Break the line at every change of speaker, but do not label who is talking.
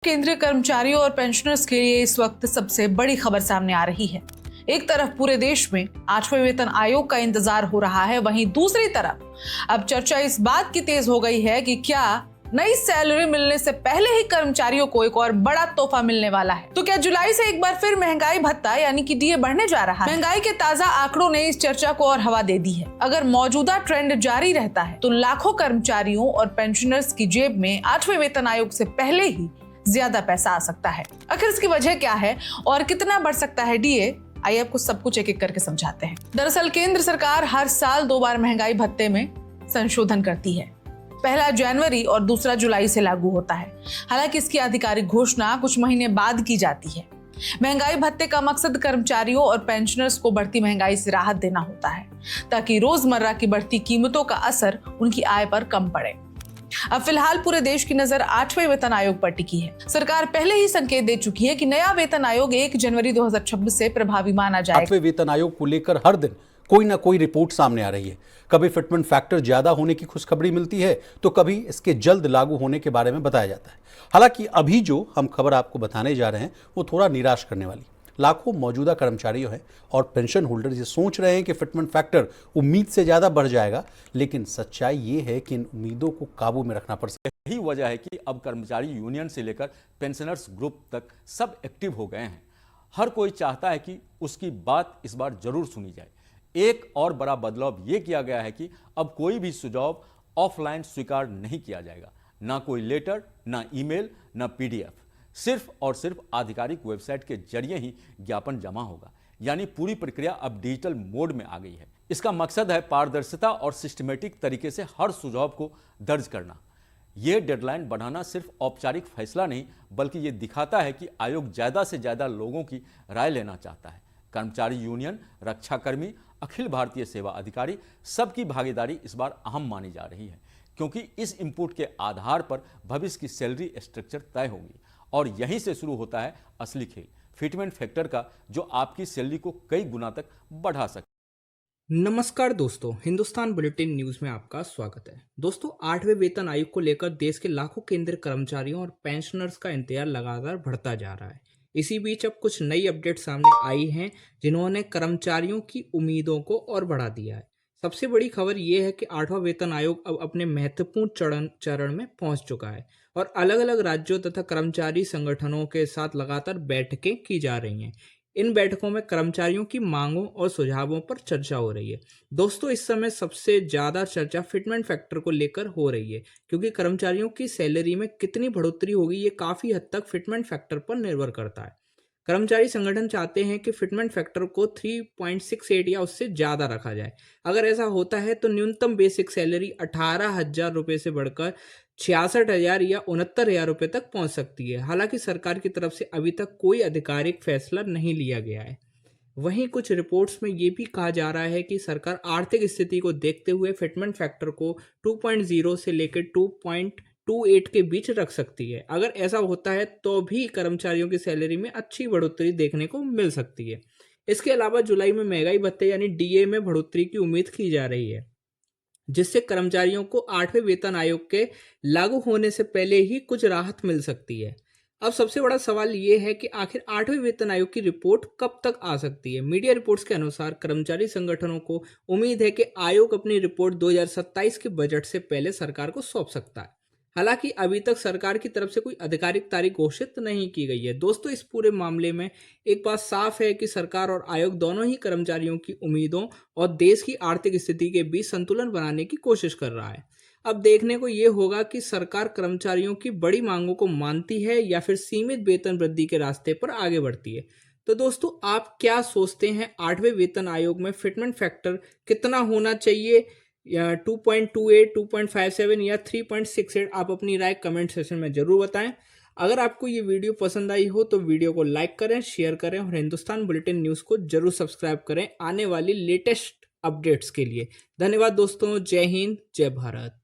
केंद्रीय कर्मचारियों और पेंशनर्स के लिए इस वक्त सबसे बड़ी खबर सामने आ रही है। एक तरफ पूरे देश में 8वें वेतन आयोग का इंतजार हो रहा है, वहीं दूसरी तरफ अब चर्चा इस बात की तेज हो गई है कि क्या नई सैलरी मिलने से पहले ही कर्मचारियों को एक और बड़ा तोहफा मिलने वाला है। तो क्या जुलाई से एक बार फिर महंगाई भत्ता यानी कि डीए बढ़ने जा रहा है? महंगाई के ताजा आंकड़ों ने इस चर्चा को और हवा दे दी है। अगर मौजूदा ट्रेंड जारी रहता है तो लाखों कर्मचारियों और पेंशनर्स की जेब में 8वें वेतन आयोग से पहले ही ज्यादा पैसा आ सकता है। आखिर इसकी वजह क्या है और कितना बढ़ सकता है डीए? आइए आपको सब कुछ एक एक करके समझाते हैं। दरअसल केंद्र सरकार हर साल 2 बार महंगाई भत्ते में संशोधन करती है। पहला जनवरी और दूसरा जुलाई से लागू होता है। हालांकि इसकी आधिकारिक घोषणा कुछ महीने बाद की जाती है। महंगाई भत्ते का मकसद कर्मचारियों और पेंशनर्स को बढ़ती महंगाई से राहत देना होता है, ताकि रोजमर्रा की बढ़ती कीमतों का असर उनकी आय पर कम पड़े। अब फिलहाल पूरे देश की नजर 8वें वेतन आयोग पर टिकी है। सरकार पहले ही संकेत दे चुकी है कि नया वेतन आयोग 1 जनवरी 2026 से प्रभावी माना जाएगा।
8वें वेतन आयोग को लेकर हर दिन कोई ना कोई रिपोर्ट सामने आ रही है। कभी फिटमेंट फैक्टर ज्यादा होने की खुशखबरी मिलती है तो कभी इसके जल्द लागू होने के बारे में बताया जाता है। हालांकि अभी जो हम खबर आपको बताने जा रहे हैं वो थोड़ा निराश करने वाली। लाखों मौजूदा कर्मचारियों हैं और पेंशन होल्डर ये सोच रहे हैं कि फिटमेंट फैक्टर उम्मीद से ज्यादा बढ़ जाएगा, लेकिन सच्चाई ये है कि इन उम्मीदों को काबू में रखना पड़ सकता है।
यही वजह है कि अब कर्मचारी यूनियन से लेकर पेंशनर्स ग्रुप तक सब एक्टिव हो गए हैं। हर कोई चाहता है कि उसकी बात इस बार जरूर सुनी जाए। एक और बड़ा बदलाव ये किया गया है कि अब कोई भी सुझाव ऑफलाइन स्वीकार नहीं किया जाएगा। ना कोई लेटर, ना ईमेल, ना पीडीएफ। सिर्फ और सिर्फ आधिकारिक वेबसाइट के जरिए ही ज्ञापन जमा होगा। यानी पूरी प्रक्रिया अब डिजिटल मोड में आ गई है। इसका मकसद है पारदर्शिता और सिस्टमेटिक तरीके से हर सुझाव को दर्ज करना। यह डेडलाइन बढ़ाना सिर्फ औपचारिक फैसला नहीं, बल्कि ये दिखाता है कि आयोग ज़्यादा से ज़्यादा लोगों की राय लेना चाहता है। कर्मचारी यूनियन, रक्षाकर्मी, अखिल भारतीय सेवा अधिकारी, सबकी भागीदारी इस बार अहम मानी जा रही है, क्योंकि इस इनपुट के आधार पर भविष्य की सैलरी स्ट्रक्चर तय होगी। और यहीं से शुरू होता है असली खेल, फिटमेंट फैक्टर का, जो आपकी सैलरी को कई गुना तक बढ़ा सकता है।
नमस्कार दोस्तों, हिंदुस्तान बुलेटिन न्यूज में आपका स्वागत है। दोस्तों, 8वें वेतन आयोग को लेकर देश के लाखों केंद्रीय कर्मचारियों और पेंशनर्स का इंतजार लगातार बढ़ता जा रहा है। इसी बीच अब कुछ नई अपडेट सामने आई हैं जिन्होंने कर्मचारियों की उम्मीदों को और बढ़ा दिया है। सबसे बड़ी खबर यह है कि 8वां वेतन आयोग अब अपने महत्वपूर्ण चरण में पहुंच चुका है और अलग अलग राज्यों तथा कर्मचारी संगठनों के साथ लगातार बैठकें की जा रही हैं। इन बैठकों में कर्मचारियों की मांगों और सुझावों पर चर्चा हो रही है। दोस्तों, इस समय सबसे ज़्यादा चर्चा फिटमेंट फैक्टर को लेकर हो रही है, क्योंकि कर्मचारियों की सैलरी में कितनी बढ़ोतरी होगी ये काफ़ी हद तक फिटमेंट फैक्टर पर निर्भर करता है। कर्मचारी संगठन चाहते हैं कि फिटमेंट फैक्टर को 3.68 या उससे ज़्यादा रखा जाए। अगर ऐसा होता है तो न्यूनतम बेसिक सैलरी 18,000 रुपये से बढ़कर 66,000 या 69,000 रुपये तक पहुंच सकती है। हालांकि सरकार की तरफ से अभी तक कोई आधिकारिक फैसला नहीं लिया गया है। वहीं कुछ रिपोर्ट्स में ये भी कहा जा रहा है कि सरकार आर्थिक स्थिति को देखते हुए फिटमेंट फैक्टर को 2.0 से लेकर 2.28 के बीच रख सकती है। अगर ऐसा होता है तो भी कर्मचारियों की सैलरी में अच्छी बढ़ोतरी देखने को मिल सकती है। इसके अलावा जुलाई में महंगाई भत्ते यानी डीए में बढ़ोतरी की उम्मीद की जा रही है, जिससे कर्मचारियों को 8वें वेतन आयोग के लागू होने से पहले ही कुछ राहत मिल सकती है। अब सबसे बड़ा सवाल ये है कि आखिर 8वें वेतन आयोग की रिपोर्ट कब तक आ सकती है। मीडिया रिपोर्ट्स के अनुसार कर्मचारी संगठनों को उम्मीद है कि आयोग अपनी रिपोर्ट 2027 के बजट से पहले सरकार को सौंप सकता है। हालांकि अभी तक सरकार की तरफ से कोई आधिकारिक तारीख घोषित नहीं की गई है। दोस्तों, इस पूरे मामले में एक बात साफ है कि सरकार और आयोग दोनों ही कर्मचारियों की उम्मीदों और देश की आर्थिक स्थिति के बीच संतुलन बनाने की कोशिश कर रहा है। अब देखने को ये होगा कि सरकार कर्मचारियों की बड़ी मांगों को मानती है या फिर सीमित वेतन वृद्धि के रास्ते पर आगे बढ़ती है। तो दोस्तों, आप क्या सोचते हैं, 8वें वेतन आयोग में फिटमेंट फैक्टर कितना होना चाहिए, या 2.28, 2.57 या 3.68? आप अपनी राय कमेंट सेक्शन में जरूर बताएं। अगर आपको ये वीडियो पसंद आई हो तो वीडियो को लाइक करें, शेयर करें और हिंदुस्तान बुलेटिन न्यूज़ को जरूर सब्सक्राइब करें आने वाली लेटेस्ट अपडेट्स के लिए। धन्यवाद दोस्तों। जय हिंद, जय भारत।